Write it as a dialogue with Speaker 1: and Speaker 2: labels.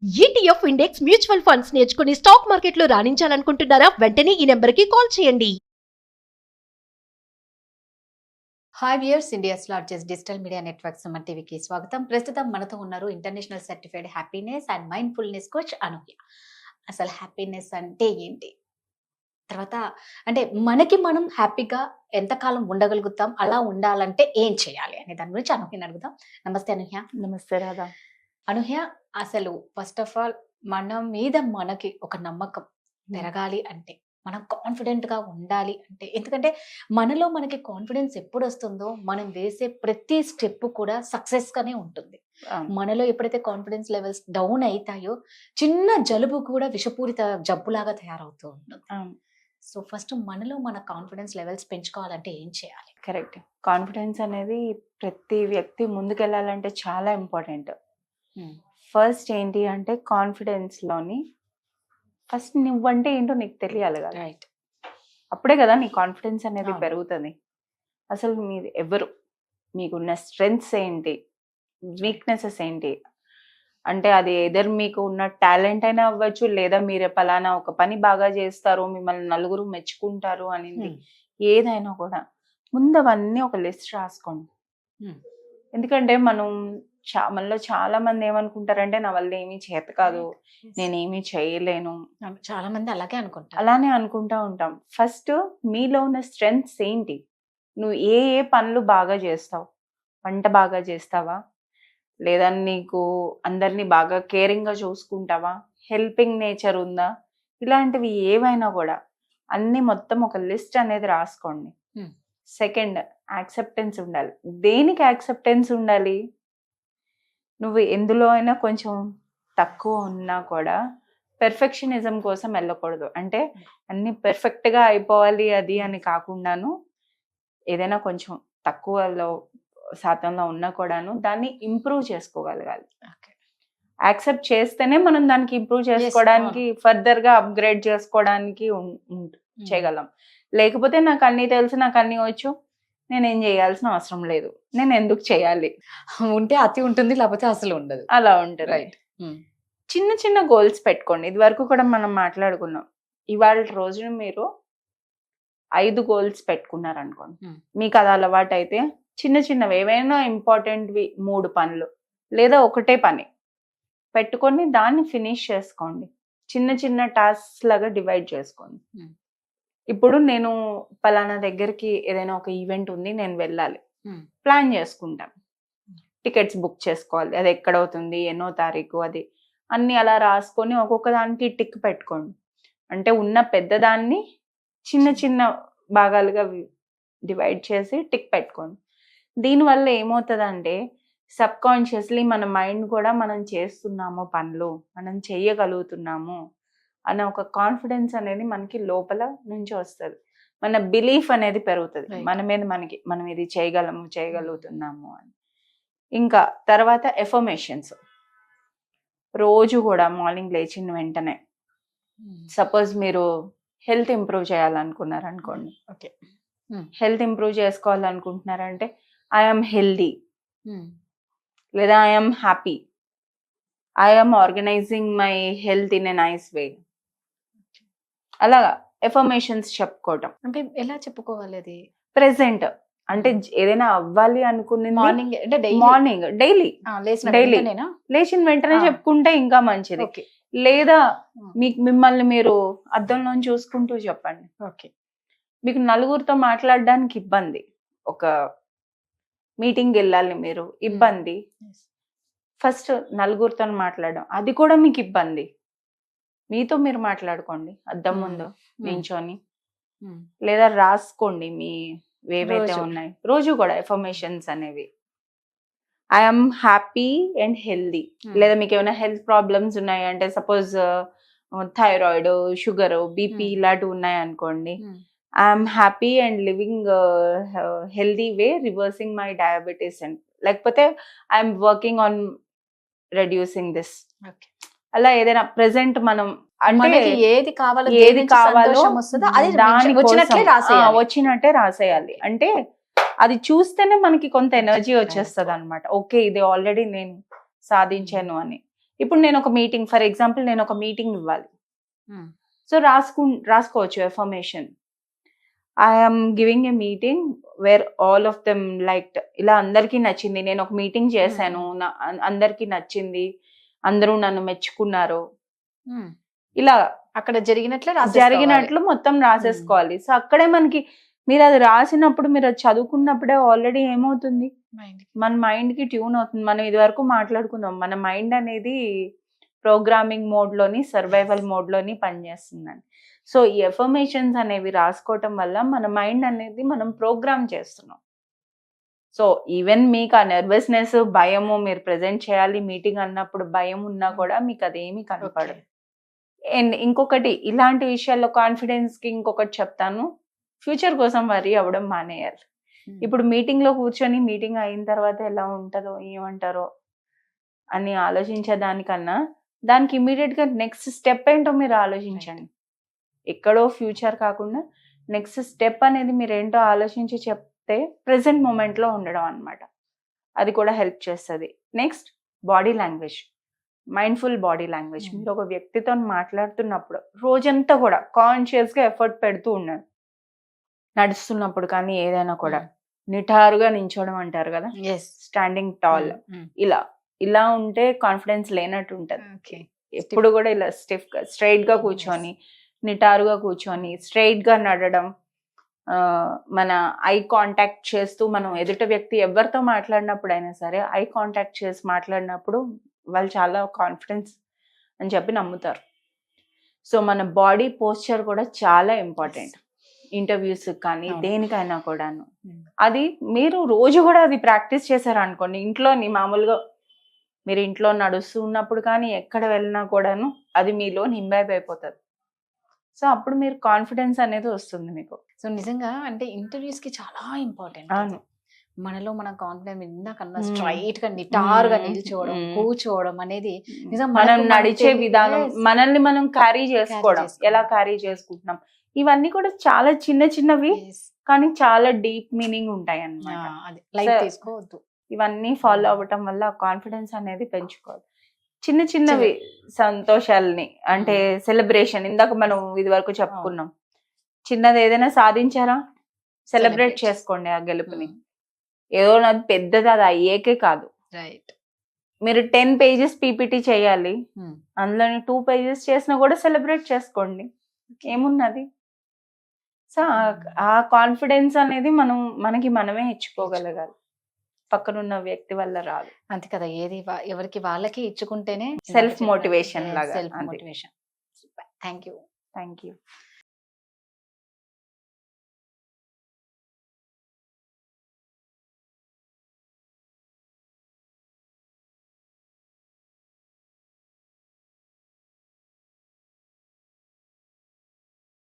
Speaker 1: ETF index mutual funds నేర్చుకుని stock మార్కెట్లో రాణించాలనుకుంటున్నారా? వెంటనే ఈ నెంబర్కి కాల్ చేయండి.
Speaker 2: Hi viewers, India's largest digital media network Suman టీవీకి స్వాగతం. ప్రస్తుతం మనతో ఉన్నారు international certified happiness and mindfulness coach Anuhya. అసలు హ్యాపీనెస్ అంటే ఏంటి? తర్వాత అంటే మనకి మనం హ్యాపీగా ఎంతకాలం ఉండగలుగుతాం, అలా ఉండాలంటే ఏం చేయాలి అనే దాని గురించి అనూహ్యని అడుగుదాం. నమస్తే అనూహ్య.
Speaker 3: నమస్తే రాధా.
Speaker 2: అనూహ్య, అసలు ఫస్ట్ ఆఫ్ ఆల్ మన మీద మనకి ఒక నమ్మకం పెరగాలి అంటే, మనం కాన్ఫిడెంట్ గా ఉండాలి అంటే, ఎందుకంటే మనలో మనకి కాన్ఫిడెన్స్ ఎప్పుడు వస్తుందో మనం వేసే ప్రతి స్టెప్ కూడా సక్సెస్ గానే ఉంటుంది. మనలో ఎప్పుడైతే కాన్ఫిడెన్స్ లెవెల్స్ డౌన్ అవుతాయో చిన్న జలుబు కూడా విషపూరిత జబ్బులాగా తయారవుతూ ఉంటుంది. సో ఫస్ట్ మనలో మన కాన్ఫిడెన్స్ లెవెల్స్ పెంచుకోవాలంటే ఏం చేయాలి?
Speaker 3: కరెక్ట్. కాన్ఫిడెన్స్ అనేది ప్రతి వ్యక్తి ముందుకెళ్ళాలంటే చాలా ఇంపార్టెంట్. ఫస్ట్ ఏంటి అంటే కాన్ఫిడెన్స్ లోని ఫస్ట్ నువ్వంటే ఏంటో నీకు తెలియాలి కదా.
Speaker 2: రైట్.
Speaker 3: అప్పుడే కదా నీ కాన్ఫిడెన్స్ అనేది
Speaker 2: అవును.
Speaker 3: పెరుగుతుంది. అసలు మీరు ఎవరు, మీకున్న స్ట్రెంగ్స్ ఏంటి, వీక్నెసెస్ ఏంటి, అంటే అది ఎదర్ మీకు ఉన్న టాలెంట్ అయినా అవ్వచ్చు, లేదా మీరు పలానా ఒక పని బాగా చేస్తారు, మిమ్మల్ని నలుగురు మెచ్చుకుంటారు అనేది ఏదైనా కూడా ముందు అవన్నీ ఒక లిస్ట్ రాసుకోండి. ఎందుకంటే మనలో చాలా మంది ఏమనుకుంటారంటే నా వల్ల ఏమీ చేత కాదు, నేనేమీ చేయలేను,
Speaker 2: చాలా మంది అలాగే అనుకుంటారు.
Speaker 3: అలానే అనుకుంటా ఉంటాం. ఫస్ట్ మీలో ఉన్న స్ట్రెంగ్త్స్ ఏంటి, నువ్వు ఏ ఏ పనులు బాగా చేస్తావు, వంట బాగా చేస్తావా, లేదా నీకు అందరినీ బాగా కేరింగ్గా చూసుకుంటావా, హెల్పింగ్ నేచర్ ఉందా, ఇలాంటివి ఏవైనా కూడా అన్ని మొత్తం ఒక లిస్ట్ అనేది రాసుకోండి. సెకండ్, యాక్సెప్టెన్స్ ఉండాలి. దేనికి యాక్సెప్టెన్స్ ఉండాలి? నువ్వు ఎందులో అయినా కొంచెం తక్కువ ఉన్నా కూడా పెర్ఫెక్షనిజం కోసం వెళ్ళకూడదు. అంటే అన్ని పెర్ఫెక్ట్గా అయిపోవాలి అది అని కాకుండాను, ఏదైనా కొంచెం తక్కువలో శాతంలో ఉన్నా కూడాను దాన్ని ఇంప్రూవ్ చేసుకోగలగాలి. యాక్సెప్ట్ చేస్తేనే మనం దానికి ఇంప్రూవ్ చేసుకోవడానికి, ఫర్దర్గా అప్గ్రేడ్ చేసుకోవడానికి చేయగలం. లేకపోతే నాకు అన్నీ తెలుసు, నాకు అన్నీ వచ్చు, నేనేం చేయాల్సిన అవసరం లేదు, నేను ఎందుకు చేయాలి,
Speaker 2: ఉంటే అతి ఉంటుంది, లేకపోతే అసలు ఉండదు.
Speaker 3: అలా ఉంటుంది.
Speaker 2: రైట్.
Speaker 3: చిన్న చిన్న గోల్స్ పెట్టుకోండి. ఇది వరకు కూడా మనం మాట్లాడుకున్నాం. ఇవాళ రోజున మీరు 5 గోల్స్ పెట్టుకున్నారనుకోండి, మీకు అది అలవాటు అయితే చిన్న చిన్నవి ఏవైనా ఇంపార్టెంట్వి 3 పనులు లేదా ఒకటే పని పెట్టుకొని దాన్ని ఫినిష్ చేసుకోండి. చిన్న చిన్న టాస్క్ లాగా డివైడ్ చేసుకోండి. ఇప్పుడు నేను పలానా దగ్గరికి ఏదైనా ఒక ఈవెంట్ ఉంది, నేను వెళ్ళాలి, ప్లాన్ చేసుకుంటాం, టికెట్స్ బుక్ చేసుకోవాలి, అది ఎక్కడవుతుంది, ఎన్నో తారీఖు, అది అన్ని అలా రాసుకొని ఒక్కొక్క దానికి టిక్ పెట్టుకోండి. అంటే ఉన్న పెద్దదాన్ని చిన్న చిన్న భాగాలుగా డివైడ్ చేసి టిక్ పెట్టుకోండి. దీనివల్ల ఏమవుతుందంటే సబ్ కాన్షియస్లీ మన మైండ్ కూడా మనం చేస్తున్నాము పనులు, మనం చెయ్యగలుగుతున్నాము అనే ఒక కాన్ఫిడెన్స్ అనేది మనకి లోపల నుంచి వస్తుంది. మన బిలీఫ్ అనేది పెరుగుతుంది మన మీద, మనం ఇది చేయగలుగుతున్నాము అని. ఇంకా తర్వాత ఎఫర్మేషన్స్ రోజు కూడా మార్నింగ్ లేచిన వెంటనే, సపోజ్ మీరు హెల్త్ ఇంప్రూవ్ చేయాలనుకున్నారనుకోండి,
Speaker 2: ఓకే,
Speaker 3: హెల్త్ ఇంప్రూవ్ చేసుకోవాలనుకుంటున్నారంటే ఐఎమ్ హెల్దీ, లేదా I'm happy, I'm organizing my health in a nice way, అలాగా ఎఫర్మేషన్స్ చెప్పుకోవటం.
Speaker 2: అంటే ఎలా చెప్పుకోవాలి అది?
Speaker 3: ప్రెసెంట్ అంటే ఏదైనా అవ్వాలి అనుకున్నది
Speaker 2: మార్నింగ్ అంటే
Speaker 3: మార్నింగ్ డైలీ లేచిన వెంటనే చెప్పుకుంటే ఇంకా మంచిది. లేదా మిమ్మల్ని మీరు అద్దంలో చూసుకుంటూ చెప్పండి.
Speaker 2: ఓకే.
Speaker 3: మీకు నలుగురితో మాట్లాడడానికి ఇబ్బంది, ఒక మీటింగ్ వెళ్ళాలి మీరు, ఇబ్బంది, ఫస్ట్ నలుగురితో మాట్లాడడం అది కూడా మీకు ఇబ్బంది, మీతో మీరు మాట్లాడుకోండి అద్దం ముందు నించొని, లేదా రాసుకోండి మీ ఏవైతే ఉన్నాయి రోజు కూడా ఎఫర్మేషన్స్ అనేవి. ఐఎమ్ హ్యాపీ అండ్ హెల్దీ, లేదా మీకు ఏమైనా హెల్త్ ప్రాబ్లమ్స్ ఉన్నాయి అంటే సపోజ్ థైరాయిడ్, షుగర్, బీపీ ఇలాంటివి ఉన్నాయి అనుకోండి, I'm happy and living healthy way reversing my diabetes and, లేకపోతే I'm working on reducing this. అలా ఏదైనా ప్రెసెంట్ మనం అంటే ఏది కావాలో వచ్చినట్టే రాసేయాలి. అంటే అది చూస్తేనే మనకి కొంత ఎనర్జీ వచ్చేస్తుంది అనమాట. ఓకే, ఇది ఆల్రెడీ నేను సాధించాను అని. ఇప్పుడు నేను ఒక మీటింగ్, ఫర్ ఎగ్జాంపుల్ నేను ఒక మీటింగ్ ఇవ్వాలి. సో రాసుకోవచ్చు affirmation. I'm giving a meeting where all of them like, ఇలా అందరికీ నచ్చింది, నేను ఒక మీటింగ్ చేశాను, అందరికీ నచ్చింది, అందరూ నన్ను మెచ్చుకున్నారు, ఇలా
Speaker 2: అక్కడ
Speaker 3: జరిగినట్లు మొత్తం రాసేసుకోవాలి. సో అక్కడే మనకి, మీరు అది రాసినప్పుడు, మీరు అది చదువుకున్నప్పుడే ఆల్రెడీ ఏమవుతుంది, మన మైండ్ కి ట్యూన్ అవుతుంది. మనం ఇది వరకు మాట్లాడుకున్నాం, మన మైండ్ అనేది ప్రోగ్రామింగ్ మోడ్ లోని, సర్వైవల్ మోడ్ లోని పనిచేస్తుందండి. సో ఈ ఎఫర్మేషన్స్ అనేవి రాసుకోవటం వల్ల మన మైండ్ అనేది మనం ప్రోగ్రామ్ చేస్తున్నాం. సో ఈవెన్ మీకు ఆ నెర్వస్నెస్, భయము, మీరు ప్రెజెంట్ చేయాలి మీటింగ్ అన్నప్పుడు భయం ఉన్నా కూడా మీకు అదేమీ కనపడదు. అండ్ ఇంకొకటి, ఇలాంటి విషయాల్లో కాన్ఫిడెన్స్ కి ఇంకొకటి చెప్తాను, ఫ్యూచర్ కోసం వరీ అవ్వడం మానేయాలి. ఇప్పుడు మీటింగ్ లో కూర్చొని మీటింగ్ అయిన తర్వాత ఎలా ఉంటుందో, ఏమంటారో అని ఆలోచించేదానికన్నా, దానికి ఇమీడియట్ గా నెక్స్ట్ స్టెప్ ఏంటో మీరు ఆలోచించండి. ఎక్కడో ఫ్యూచర్ కాకుండా నెక్స్ట్ స్టెప్ అనేది మీరు ఏంటో ఆలోచించి చెప్తే ప్రెసెంట్ మూమెంట్ లో ఉండడం అన్నమాట. అది కూడా హెల్ప్ చేస్తుంది. Next body language, mindful body language. మీరు ఒక వ్యక్తితో మాట్లాడుతున్నప్పుడు రోజంతా కూడా కాన్షియస్ గా ఎఫర్ట్ పెడుతూ ఉండండి. నడుస్తున్నప్పుడు కానీ ఏదైనా కూడా నిటారుగా నించోవడం అంటారు కదా, స్టాండింగ్ టాల్, ఇలా ఉంటే కాన్ఫిడెన్స్ లేనట్టు ఉంటది. ఎప్పుడు కూడా ఇలా స్టిఫ్ గా, స్ట్రైట్ గా కూర్చొని, నిటారుగా కూర్చొని, స్ట్రైట్ గా నడడం, మన ఐ కాంటాక్ట్ చేస్తూ, మనం ఎదుట వ్యక్తి ఎవరితో మాట్లాడినప్పుడు అయినా సరే ఐ కాంటాక్ట్ చేసి మాట్లాడినప్పుడు వాళ్ళు చాలా కాన్ఫిడెన్స్ అని చెప్పి నమ్ముతారు. సో మన బాడీ పోస్చర్ కూడా చాలా ఇంపార్టెంట్, ఇంటర్వ్యూస్ కానీ దేనికైనా కూడాను. అది మీరు రోజు కూడా అది ప్రాక్టీస్ చేశారు అనుకోండి, ఇంట్లోని మామూలుగా మీరు ఇంట్లో నడుస్తూ ఉన్నప్పుడు కానీ ఎక్కడ వెళ్ళినా కూడాను అది మీలో ఇంబైబ్ అయిపోతుంది. సో అప్పుడు మీరు కాన్ఫిడెన్స్ అనేది వస్తుంది మీకు.
Speaker 2: సో నిజంగా అంటే ఇంటర్వ్యూస్ కి చాలా ఇంపార్టెంట్.
Speaker 3: అవును,
Speaker 2: మనలో మన కాన్ఫిడెన్స్ ఇందాకన్నా స్ట్రైట్ గా నిటారుగా నిల్చోవడం, కూర్చోవడం అనేది నిజంగా
Speaker 3: మనం నడిచే విధానం, మనల్ని మనం క్యారీ చేసుకోవడం, ఎలా క్యారీ చేసుకుంటున్నాం, ఇవన్నీ కూడా చాలా చిన్న చిన్నవి కానీ చాలా డీప్ మీనింగ్ ఉంటాయి అన్నమాట.
Speaker 2: లైట్ తీసుకోవద్దు.
Speaker 3: ఇవన్నీ ఫాలో అవ్వటం వల్ల కాన్ఫిడెన్స్ అనేది పెంచుకోవాలి. చిన్న చిన్నవి సంతోషాలని, అంటే సెలబ్రేషన్, ఇందాక మనం ఇది వరకు చెప్పుకున్నాం, చిన్నది ఏదైనా సాధించారా సెలబ్రేట్ చేసుకోండి ఆ గెలుపుని. ఏదో నాది పెద్దది, అది అయ్యేకే కాదు. మీరు 10 pages పీపీటీ చేయాలి, అందులోని 2 pages చేసినా కూడా సెలబ్రేట్ చేసుకోండి, ఏమున్నది. సో ఆ కాన్ఫిడెన్స్ అనేది మనకి మనమే ఇచ్చుకోగలగాలి, పక్కనున్న వ్యక్తి వల్ల రాదు.
Speaker 2: అంతే కదా, ఏది ఎవరికి వాళ్ళకి ఇచ్చుకుంటేనే
Speaker 3: సెల్ఫ్ మోటివేషన్ లాగా.
Speaker 2: Self motivation. Thank you.